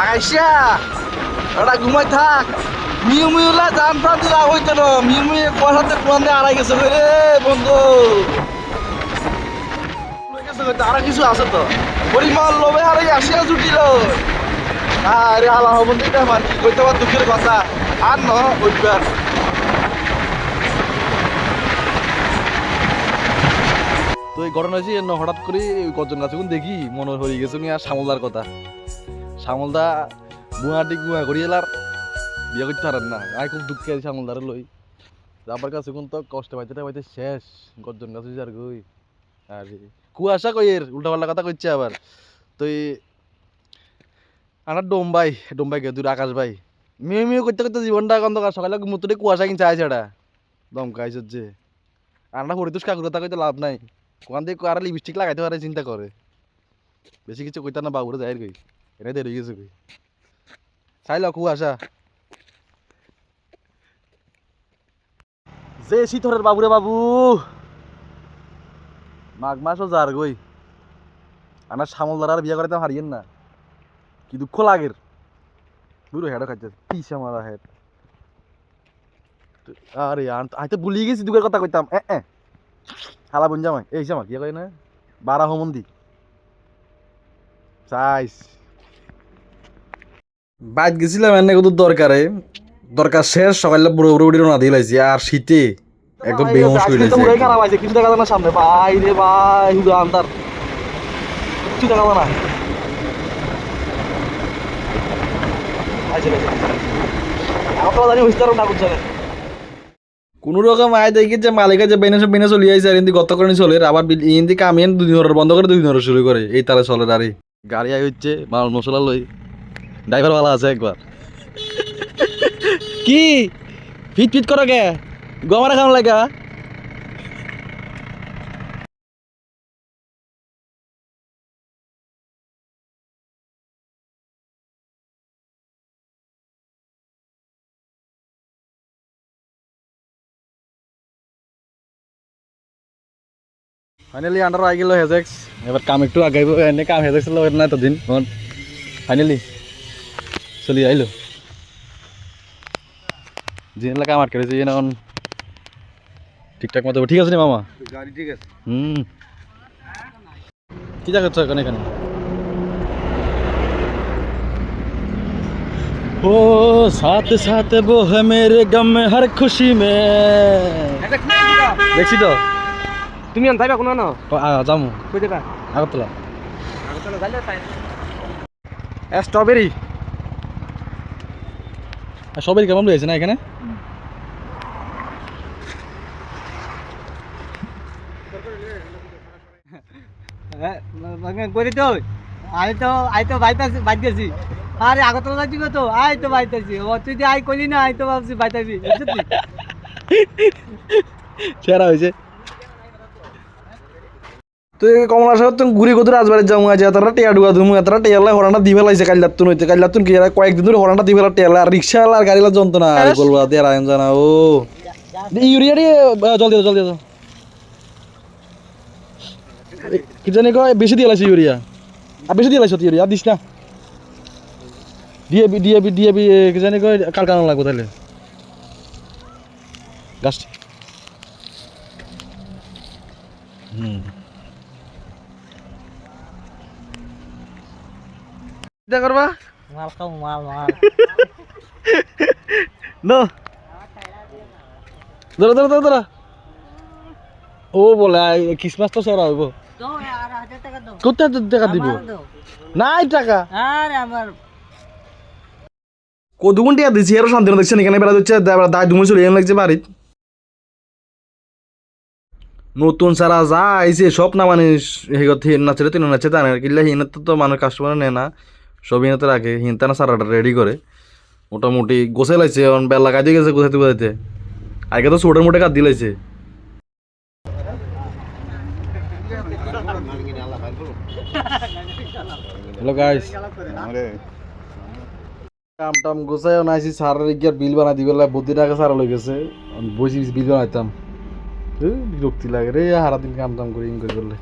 আইসা ওরা ঘুমাই থাক মিউ মিউলা জান প্রাণ দিলা হইতো না মিউ মিউ কথাতে কোন দিয়ে আড়াই গেছে রে বন্ধু আর কিছু আছে তো পরিমাণ লোভে হারাই আসিয়া জুটিল আরে হালা হবন দিটা মান কি কইতে পার দুঃখের কথা আর ন ওইবার তো এই ঘটনা হয়েছে হঠাৎ করে কজন গাছ দেখি মনে হয়ে গেছে আর শ্যামলদার কথা শ্যামলদা বুয়াটি গুয়া করি এলার বিয়ে করতে পারেন না আমি খুব দুঃখে আছি শ্যামলদারে লই আমার কাছে কোন তো কষ্ট পাইতে শেষ গজন গাছ আর গই আর কুয়াশা কই এর উল্টা পাল্টা কথা কইছে আবার তো আমার ডোম্বাই গে দূর আকাশ ভাই মিউ মিউ করতে করতে জীবনটা অন্ধকার সকালে মুতুরে কুয়াশা কিনছে আইছে এটা দমকাইছ যে আন্না হরিতুষ কাকুরতা কইতে লাভ নাই কোন দিকে আর লিপস্টিক লাগাইতে পারে চিন্তা করে বেশি কিছু কইতা না বাবুরে যাই কই এটা দেরি গেছে কই চাইল কুয়াশা যে শীতরের বাবুরে বাবু মাঘ মাসও যার গই আমার শ্যামলদার আর বিয়ে করাইতে হারিয়েন না কি দুঃখ লাগের দূর হেডও খাইতে পিসা মারা হেড আরে আই তো ভুলিয়ে গেছি দুঃখের কথা কইতাম হালা বুন জামাই এই জামা কি কই না 12 মন্দি চাইস বাইত গেছিলাম এনে কত দরকার শেষ সকালে বুড়ো বুড়ো বুড়ি রওনা দিয়ে লাইছি আর শীতে একদম বেহুশ হয়ে গেছে পুরো খারাপ আছে কিছু দেখা যায় না সামনে ভাই রে ভাই হুদা আন্দার কিছু দেখা যায় না আচ্ছা আপনারা জানি হইস্তার না করছেন কোন রকম আয় দেখি যে মালিকা যে বেনে চলে আইছে আর ইন্দি গত করে চলে আবার ইন্দি কামিয়েন 2 দিন বন্ধ করে 2 দিন শুরু করে এই তালে চলে দাঁড়ি গাড়ি আই হচ্ছে মাল মশলা লই ড্রাইভার वाला আছে একবার কি ফিট করো কে গমারা খান লাগা ফাইনালি আন্ডার আই গেল হেজেক্স এবার কাম একটু আগাইব এনে কাম হেজেক্স লয় না তো দিন ফাইনালি চলি আইলো জিনলা কাম আটকে রয়েছে এখন ঠিকঠাক মতো ঠিক আছে নি মামা গাড়ি ঠিক আছে কি জায়গা তো এখানে ও সাথ সাথ वो है मेरे गम में हर खुशी में দেখছি তো তুমি আন যাইবা কোন না যামু কই যাবা আগতলা যাইলে তাই স্ট্রবেরি কেমন রয়েছে না এখানে করে তো আই তো বাইতেছি আরে আগতলা যাচ্ছি তো আই তো বাইতেছি ও তুই আই কইলি না আই তো ভাবছি বাইতেছি সেরা হয়েছে তুই কমলা সাহেব তুমি ঘুরি কত রাজবাড়ি যাবো আজ এতটা টিয়া ডুয়া তুমি এতটা টিয়ালা হরানটা দিবে লাগছে কাল্লাতুন হইতে কাল্লাতুন কি কয়েকদিন ধরে হরানটা দিবে টিয়ালা আর রিক্সা আর গাড়িলা যন্ত্রণা আর বলবা দিয়ে আরাম জানা ও ইউরিয়া দিয়ে জলদি দাও কি জানি কয় বেশি দিয়ে লাইছে ইউরিয়া আর বেশি দিয়ে লাইছ ইউরিয়া দিস না ডিএবি কি জানি কয় কালকানো লাগবে তাহলে গাছ क्या करवा মাল খাও মাল नो दरा ও বলে ক্রিসমাস তো সরা হইব দাও আর 1000 টাকা দাও কত টাকা দিব নাই টাকা আরে আমার কদুগুন টিয়া দিছি আর শান্তি না দেখছেন এখানে বেলা হচ্ছে দাই দুমে চলে এন লাগছে বাড়ি নতুন সারা যা আইছে সব না মানে হেগতে নাচলে তিন নাচে তা না কিল্লা হিনত তো মানুষ কাস্টমার নেয় না সব হিনতে রাখে হিনতা না সারাটা রেডি করে মোটামুটি গোছে লাইছে এখন বেল লাগাই দিয়ে গেছে গোছাইতে আগে তো ছোটের মোটে কাট দিলাইছে হ্যালো গাইস কাম টাম গোছাই নাইছি সারার গিয়ার বিল বানাই দিবেলা বুদ্ধি টাকা সারা লই গেছে বসি বিল বানাইতাম বিরক্তি লাগে রে সারাদিন কাম টাম করে করলে